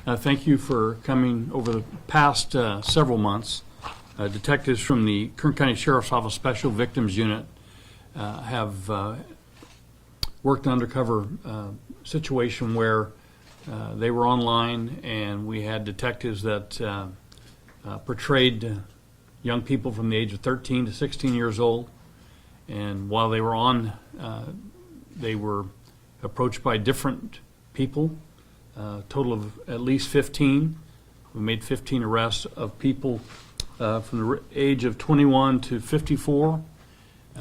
Thank you for coming. Over the past several months, detectives from the Kern County Sheriff's Office Special Victims Unit have worked an undercover situation where they were online, and we had detectives that portrayed young people from the age of 13 to 16 years old. And while they were on, they were approached by different people, total of at least 15. We made 15 arrests of people from the age of 21 to 54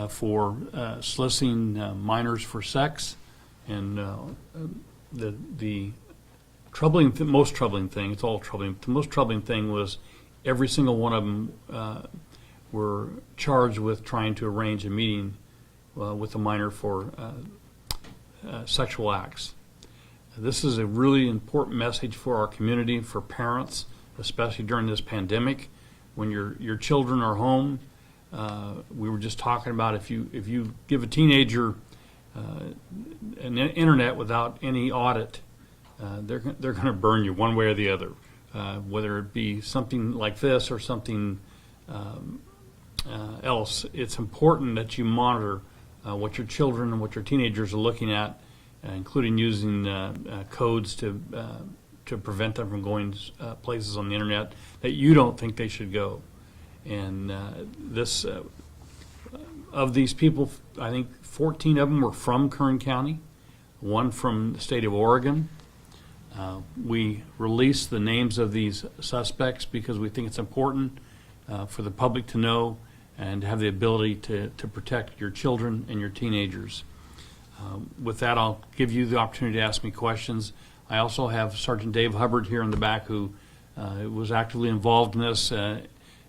for soliciting minors for sex. And the troubling, most troubling thing, it's all troubling, the most troubling thing was every single one of them were charged with trying to arrange a meeting with a minor for sexual acts. This is a really important message for our community, for parents, especially during this pandemic, when your children are home. We were just talking about if you give a teenager an internet without any audit, they're going to burn you one way or the other, whether it be something like this or something else. It's important that you monitor what your children and what your teenagers are looking at, including using codes to prevent them from going places on the internet that you don't think they should go. And this of these people, I think 14 of them were from Kern County, one from the state of Oregon. We released the names of these suspects because we think it's important for the public to know and have the ability to protect your children and your teenagers. With that, I'll give you the opportunity to ask me questions. I also have Sergeant Dave Hubbard here in the back, who was actively involved in this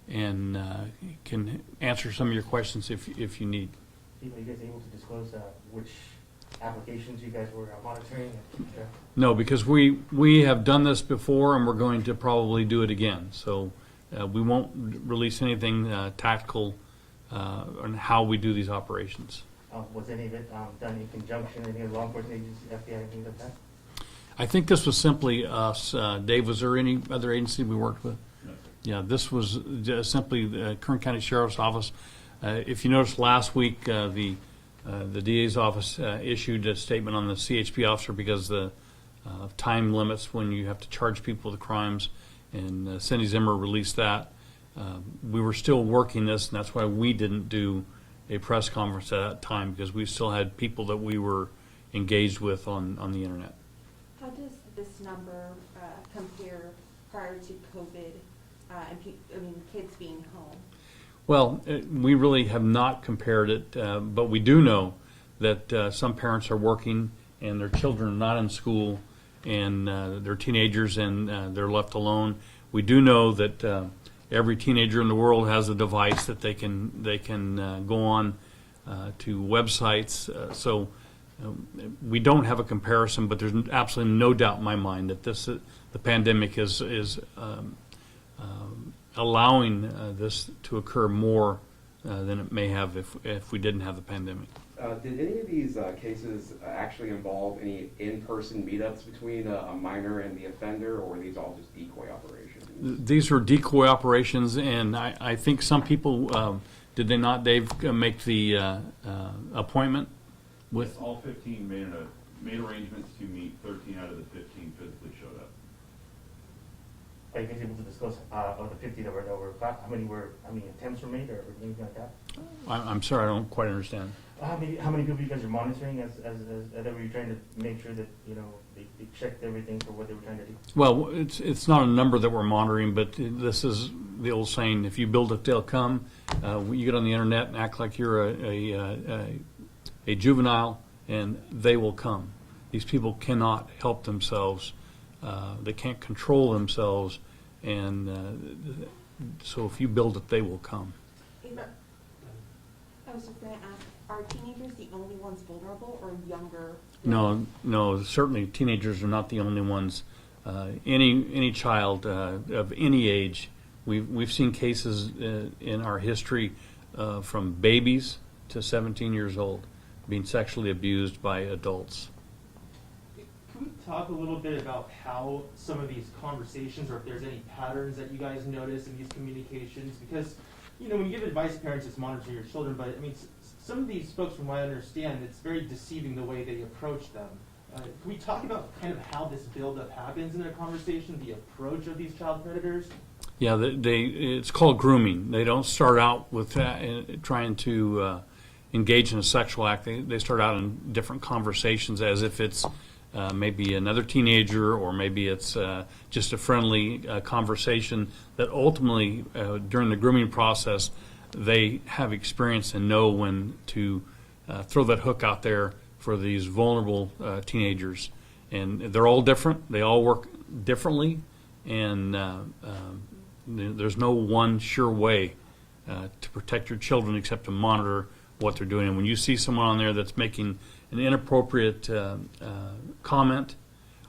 and can answer some of your questions if you need. Are you guys able to disclose which applications you guys were monitoring? No, because we have done this before, and we're going to probably do it again. So we won't release anything tactical on how we do these operations. Was any of it done in conjunction with any law enforcement agencies, FBI, anything like that? I think this was simply us. Dave, was there any other agency we worked with? No. Yeah, this was just simply the Kern County Sheriff's Office. If you noticed last week, the DA's office issued a statement on the CHP officer because the time limits when you have to charge people with crimes, and Cindy Zimmer released that. We were still working this, and that's why we didn't do a press conference at that time, because we still had people that we were engaged with on the internet. How does this number compare prior to COVID and kids being home? Well, we really have not compared it, but we do know that some parents are working and their children are not in school, and they're teenagers and they're left alone. We do know that every teenager in the world has a device that they can go on to websites. So we don't have a comparison, but there's absolutely no doubt in my mind that the pandemic is allowing this to occur more than it may have if we didn't have the pandemic. Did any of these cases actually involve any in-person meetups between a minor and the offender, or were these all just decoy operations? These were decoy operations, and I think some people, did they not, Dave, make the appointment with? Yes, all 15 made arrangements to meet. 13 out of the 15 physically showed up. Are you guys able to disclose of the 50 that were caught, how many attempts were made or anything like that? I'm sorry, I don't quite understand. How many people you guys are monitoring as that were you trying to make sure that they checked everything for what they were trying to do? Well, it's not a number that we're monitoring, but this is the old saying: if you build it, they'll come. You get on the internet and act like you're a juvenile, and they will come. These people cannot help themselves. They can't control themselves, and so if you build it, they will come. I was just going to ask, are teenagers the only ones vulnerable, or younger? No, certainly teenagers are not the only ones. Any child of any age, we've seen cases in our history from babies to 17 years old being sexually abused by adults. Can we talk a little bit about how some of these conversations, or if there's any patterns that you guys notice in these communications? Because, you know, when you give advice to parents, it's monitor your children, but I mean, some of these folks, from what I understand, it's very deceiving the way they approach them. Can we talk about kind of how this buildup happens in a conversation, the approach of these child predators? Yeah, it's called grooming. They don't start out with trying to engage in a sexual act. They start out in different conversations as if it's maybe another teenager, or maybe it's just a friendly conversation that ultimately, during the grooming process, they have experience and know when to throw that hook out there for these vulnerable teenagers. And they're all different. They all work differently, and there's no one sure way to protect your children except to monitor what they're doing. And when you see someone on there that's making an inappropriate comment,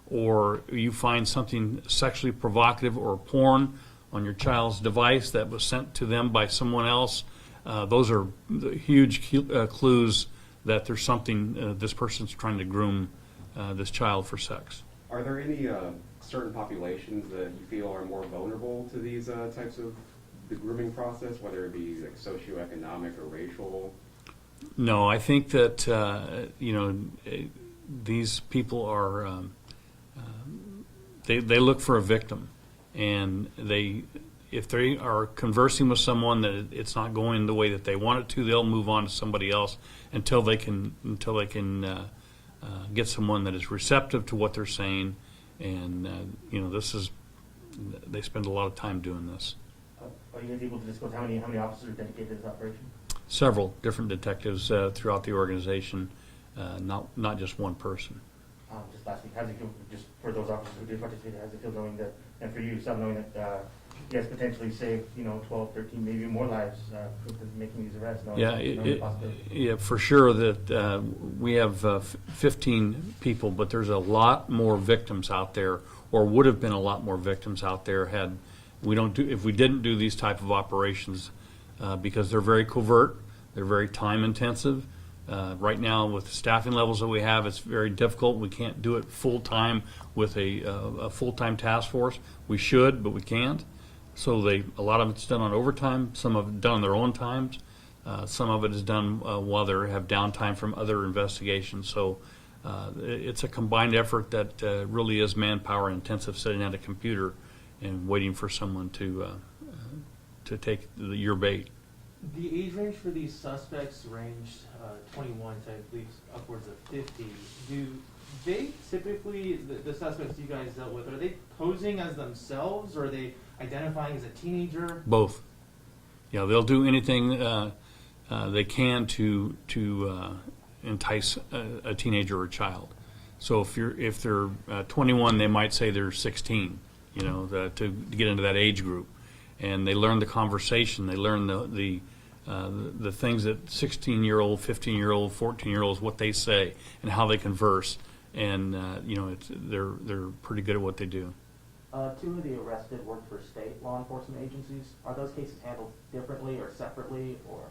or you find something sexually provocative or porn on your child's device that was sent to them by someone else, those are huge clues that there's something, this person's trying to groom this child for sex. Are there any certain populations that you feel are more vulnerable to these types of the grooming process, whether it be like socioeconomic or racial? No, I think that these people are they look for a victim, and if they are conversing with someone that it's not going the way that they want it to, they'll move on to somebody else until they can get someone that is receptive to what they're saying, and they spend a lot of time doing this. Are you guys able to disclose how many officers are dedicated to this operation? Several different detectives throughout the organization, not just one person. Just lastly, how does it feel, just for those officers who did participate, how does it feel knowing that, and for you, some knowing that you guys potentially saved, 12, 13, maybe more lives with making these arrests? Yeah, for sure that we have 15 people, but there's a lot more victims out there, or would have been a lot more victims out there if we didn't do these type of operations, because they're very covert, they're very time intensive. Right now, with the staffing levels that we have, it's very difficult. We can't do it full time with a full-time task force. We should, but we can't. So a lot of it's done on overtime. Some of it done on their own times. Some of it is done while they have downtime from other investigations. So it's a combined effort that really is manpower intensive, sitting at a computer and waiting for someone to take your bait. The age range for these suspects ranged 21 to, I believe, upwards of 50. Do they typically, the suspects you guys dealt with, are they posing as themselves, or are they identifying as a teenager? Both. Yeah, they'll do anything they can to entice a teenager or a child. So if they're 21, they might say they're 16, to get into that age group. And they learn the conversation. They learn the things that 16-year-old, 15-year-old, 14-year-olds, what they say and how they converse. And they're pretty good at what they do. Two of the arrested work for state law enforcement agencies. Are those cases handled differently or separately, or?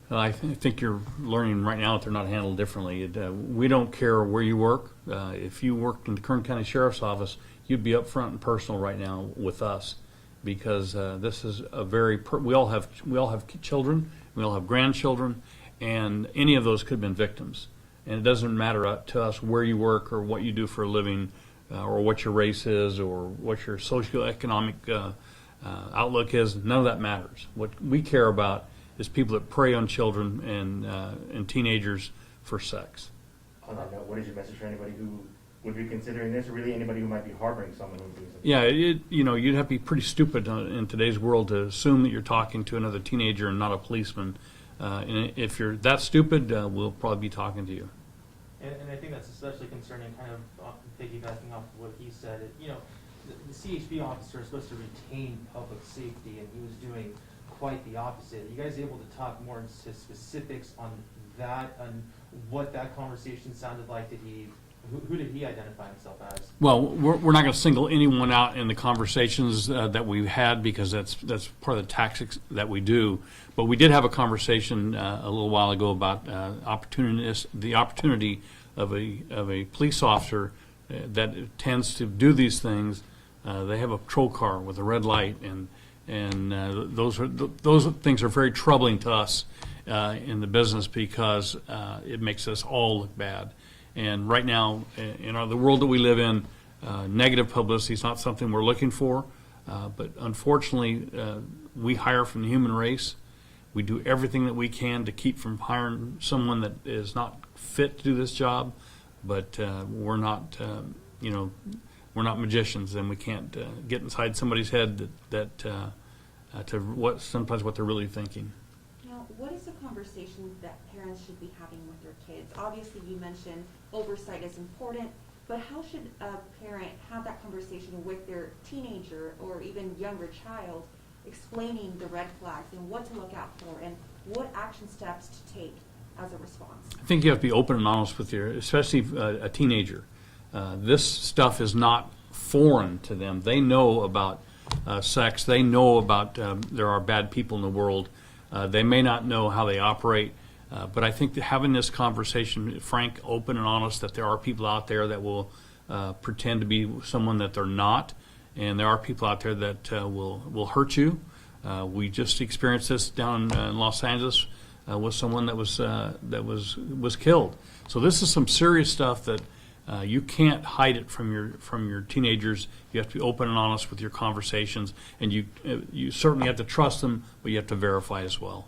I think you're learning right now that they're not handled differently. We don't care where you work. If you worked in the Kern County Sheriff's Office, you'd be up front and personal right now with us, because this is we all have children, we all have grandchildren, and any of those could have been victims. And it doesn't matter to us where you work or what you do for a living, or what your race is, or what your socioeconomic outlook is. None of that matters. What we care about is people that prey on children and teenagers for sex. On that note, what is your message for anybody who would be considering this, or really anybody who might be harboring someone who's doing something? Yeah, you'd have to be pretty stupid in today's world to assume that you're talking to another teenager and not a policeman. And if you're that stupid, we'll probably be talking to you. And I think that's especially concerning, kind of piggybacking off of what he said. The CHP officer is supposed to retain public safety, and he was doing quite the opposite. Are you guys able to talk more into specifics on that, and what that conversation sounded like? Who did he identify himself as? Well, we're not going to single anyone out in the conversations that we've had, because that's part of the tactics that we do. But we did have a conversation a little while ago about the opportunity of a police officer that tends to do these things, they have a patrol car with a red light, and those things are very troubling to us in the business because it makes us all look bad. And right now, in the world that we live in, negative publicity is not something we're looking for. But unfortunately, we hire from the human race. We do everything that we can to keep from hiring someone that is not fit to do this job. But we're not, we're not magicians, and we can't get inside somebody's head that to sometimes what they're really thinking. Now, what is the conversation that parents should be having with their kids? Obviously, you mentioned oversight is important, but how should a parent have that conversation with their teenager or even younger child, explaining the red flags and what to look out for and what action steps to take as a response? I think you have to be open and honest with especially a teenager. This stuff is not foreign to them. They know about sex. They know about there are bad people in the world. They may not know how they operate, but I think that having this conversation, frank, open, and honest, that there are people out there that will pretend to be someone that they're not, and there are people out there that will hurt you. We just experienced this down in Los Angeles with someone that was killed. So this is some serious stuff that you can't hide it from your teenagers. You have to be open and honest with your conversations, and you certainly have to trust them, but you have to verify as well.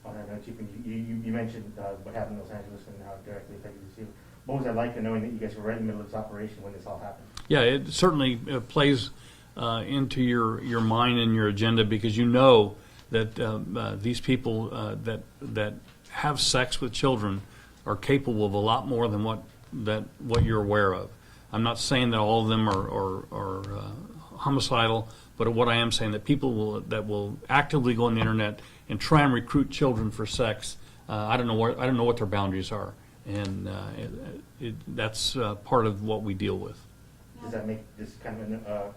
On that note, Chief, you mentioned what happened in Los Angeles and how it directly affected you. What was that like, knowing that you guys were right in the middle of this operation when this all happened? Yeah, it certainly plays into your mind and your agenda, because you know that these people that have sex with children are capable of a lot more than what you're aware of. I'm not saying that all of them are homicidal, but what I am saying that people that will actively go on the internet and try and recruit children for sex, I don't know what their boundaries are, and that's part of what we deal with. Does that make this kind of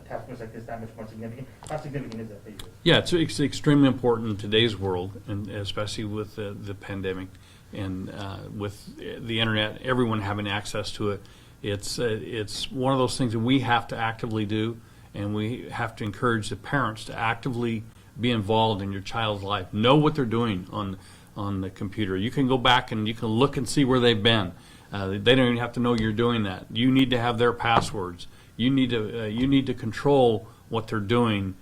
task force like this that much more significant? How significant is that for you? Yeah, it's extremely important in today's world, and especially with the pandemic and with the internet, everyone having access to it. It's one of those things that we have to actively do, and we have to encourage the parents to actively be involved in your child's life. Know what they're doing on the computer. You can go back and you can look and see where they've been. They don't even have to know you're doing that. You need to have their passwords. You need to control what they're doing,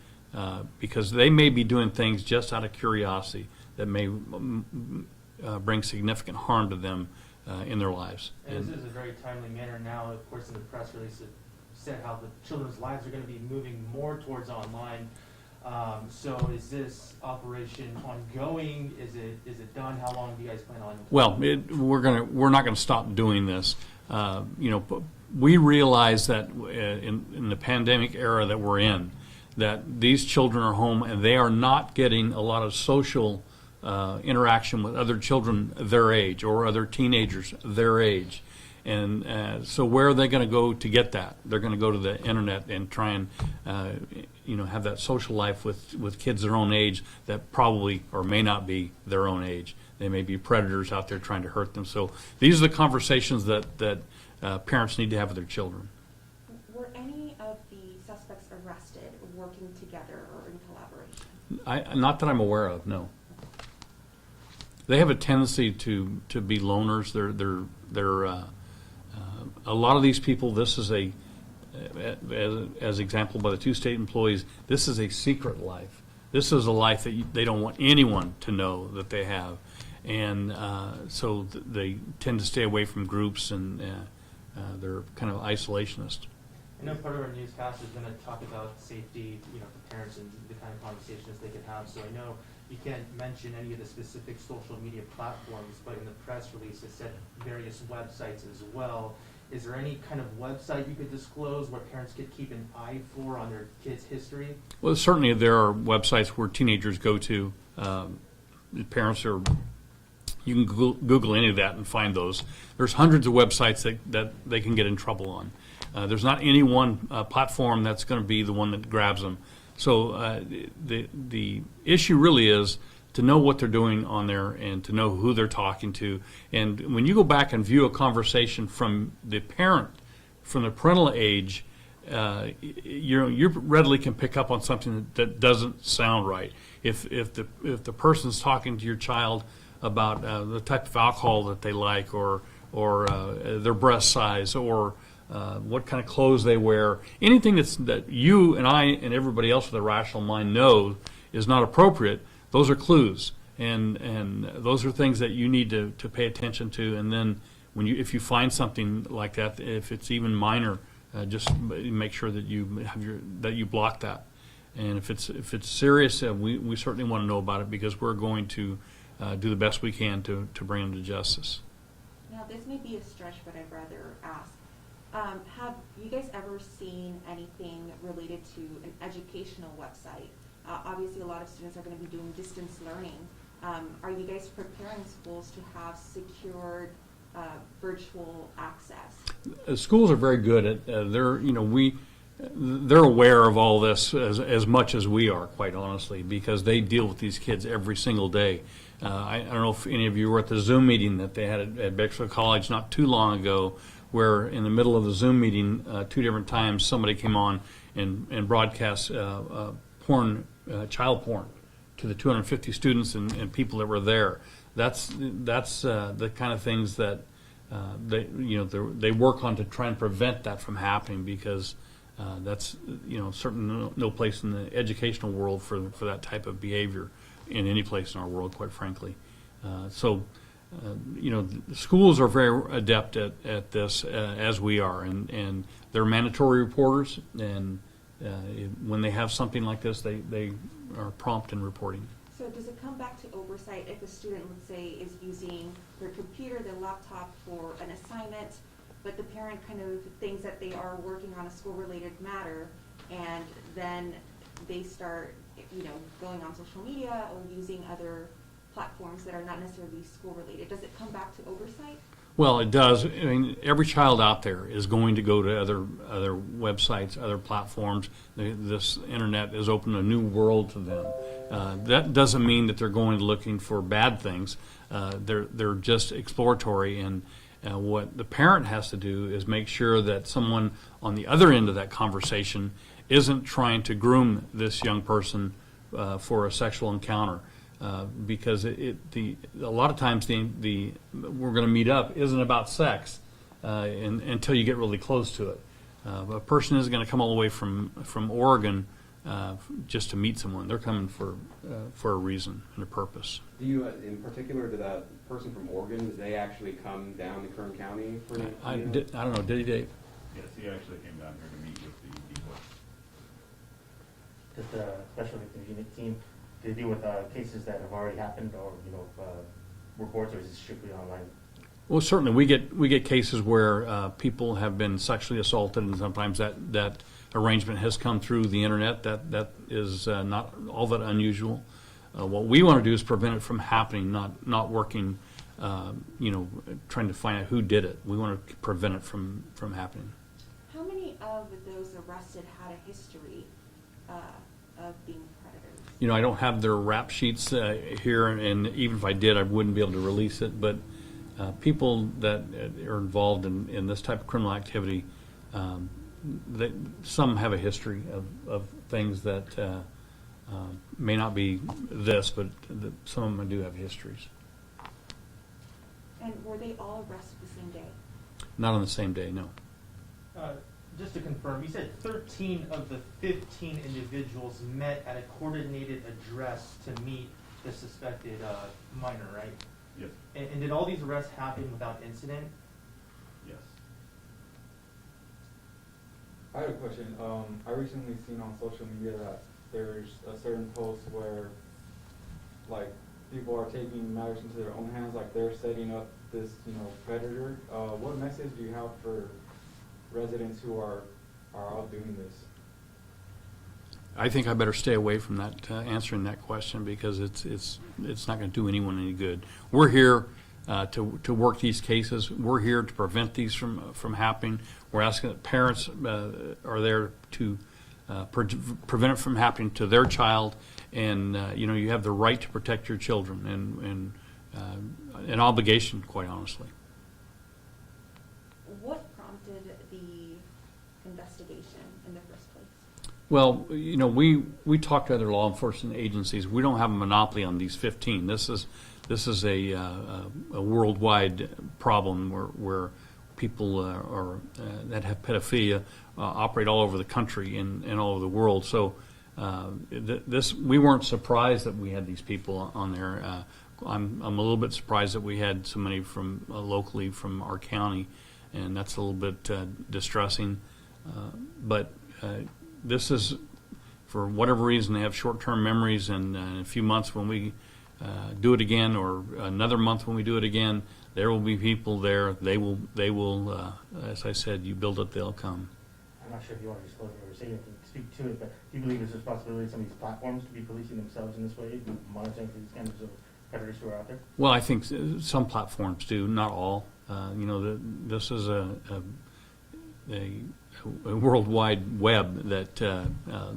because they may be doing things just out of curiosity that may bring significant harm to them in their lives. And this is a very timely manner now. Of course, in the press release, it said how the children's lives are going to be moving more towards online. So is this operation ongoing? Is it done? How long do you guys plan on? Well, we're not going to stop doing this. We realize that in the pandemic era that we're in, that these children are home and they are not getting a lot of social interaction with other children their age or other teenagers their age. And so where are they going to go to get that? They're going to go to the internet and try and have that social life with kids their own age that probably or may not be their own age. They may be predators out there trying to hurt them. So these are the conversations that parents need to have with their children. Were any of the suspects arrested working together or in collaboration? Not that I'm aware of, no. They have a tendency to be loners. They're a lot of these people. This is as example by the two state employees. This is a secret life. This is a life that they don't want anyone to know that they have, and so they tend to stay away from groups, and they're kind of isolationist. I know part of our newscast is going to talk about safety, for parents and the kind of conversations they can have. So I know you can't mention any of the specific social media platforms, but in the press release it said various websites as well. Is there any kind of website you could disclose where parents could keep an eye for on their kids' history? Well, certainly there are websites where teenagers go to. Parents are. You can Google any of that and find those. There's hundreds of websites that they can get in trouble on. There's not any one platform that's going to be the one that grabs them. So the issue really is to know what they're doing on there and to know who they're talking to. And when you go back and view a conversation from the parent, from the parental age, you readily can pick up on something that doesn't sound right. If the person's talking to your child about the type of alcohol that they like, or their breast size, or what kind of clothes they wear, anything that you and I and everybody else with a rational mind know is not appropriate, those are clues, and those are things that you need to pay attention to. And then if you find something like that, if it's even minor, just make sure that you block that. And if it's serious, we certainly want to know about it, because we're going to do the best we can to bring them to justice. Now, this may be a stretch, but I'd rather ask. Have you guys ever seen anything related to an educational website? Obviously, a lot of students are going to be doing distance learning. Are you guys preparing schools to have secured virtual access? Schools are very good at they're aware of all this as much as we are, quite honestly, because they deal with these kids every single day. I don't know if any of you were at the Zoom meeting that they had at Bexley College not too long ago, where in the middle of the Zoom meeting, 2 different times somebody came on and broadcast child porn to the 250 students and people that were there. That's the kind of things that they work on to try and prevent that from happening, because that's certainly no place in the educational world for that type of behavior in any place in our world, quite frankly. Schools are very adept at this, as we are, and they're mandatory reporters, and when they have something like this, they are prompt in reporting. So does it come back to oversight if a student, let's say, is using their computer, their laptop for an assignment, but the parent kind of thinks that they are working on a school-related matter, and then they start, going on social media or using other platforms that are not necessarily school-related? Does it come back to oversight? Well, it does. I mean, every child out there is going to go to other websites, other platforms. This internet has opened a new world to them. That doesn't mean that they're going looking for bad things. They're just exploratory, and what the parent has to do is make sure that someone on the other end of that conversation isn't trying to groom this young person for a sexual encounter. Because a lot of times the we're going to meet up isn't about sex until you get really close to it. A person isn't going to come all the way from Oregon just to meet someone. They're coming for a reason and a purpose. Do you, in particular, did that person from Oregon, did they actually come down to Kern County for an I don't know. Did he, Dave? Yes, he actually came down here to meet with the decoys. Just a special victims unit team to deal with cases that have already happened, or reports, or is it strictly online? Well, certainly we get cases where people have been sexually assaulted, and sometimes that arrangement has come through the internet. That is not all that unusual. What we want to do is prevent it from happening, not working, trying to find out who did it. We want to prevent it from happening. How many of those arrested had a history of being predators? I don't have their rap sheets here, and even if I did, I wouldn't be able to release it. But people that are involved in this type of criminal activity, some have a history of things that may not be this, but some of them do have histories. And were they all arrested the same day? Not on the same day, no. Just to confirm, you said 13 of the 15 individuals met at a coordinated address to meet the suspected minor, right? Yes. And did all these arrests happen without incident? Yes. I have a question. I recently seen on social media that there's a certain post where, like, people are taking matters into their own hands, like they're setting up this, predator. What message do you have for residents who are out doing this? I think I better stay away from that, answering that question, because it's not going to do anyone any good. We're here to work these cases. We're here to prevent these from happening. We're asking that parents are there to prevent it from happening to their child. And, you have the right to protect your children and an obligation, quite honestly. What prompted the investigation in the first place? Well, we talk to other law enforcement agencies. We don't have a monopoly on these 15. This is a worldwide problem where people that have pedophilia operate all over the country and all over the world. So we weren't surprised that we had these people on there. I'm a little bit surprised that we had so many from locally from our county, and that's a little bit distressing. But this is, for whatever reason, they have short-term memories, and in a few months when we do it again, or another month when we do it again, there will be people there. They will. As I said, you build it, they'll come. I'm not sure if you want to disclose it or say anything, speak to it, but do you believe there's a responsibility of some of these platforms to be policing themselves in this way, monitoring for these kinds of predators who are out there? Well, I think some platforms do, not all. This is a worldwide web that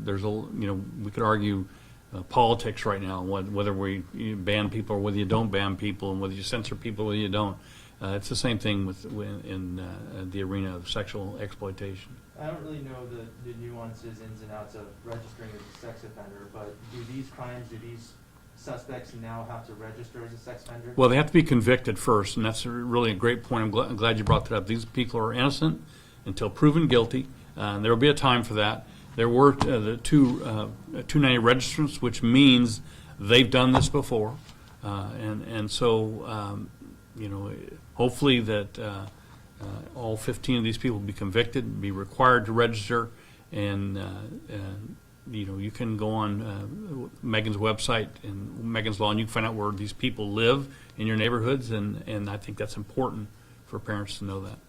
there's we could argue politics right now, whether you ban people or whether you don't ban people, and whether you censor people or whether you don't. It's the same thing in the arena of sexual exploitation. I don't really know the nuances, ins and outs of registering as a sex offender, but do these suspects now have to register as a sex offender? Well, they have to be convicted first, and that's really a great point. I'm glad you brought that up. These people are innocent until proven guilty. There will be a time for that. There were the 290 registrants, which means they've done this before, and so hopefully that all 15 of these people will be convicted, be required to register, and you can go on Megan's website and Megan's Law, and you can find out where these people live in your neighborhoods, and I think that's important for parents to know that.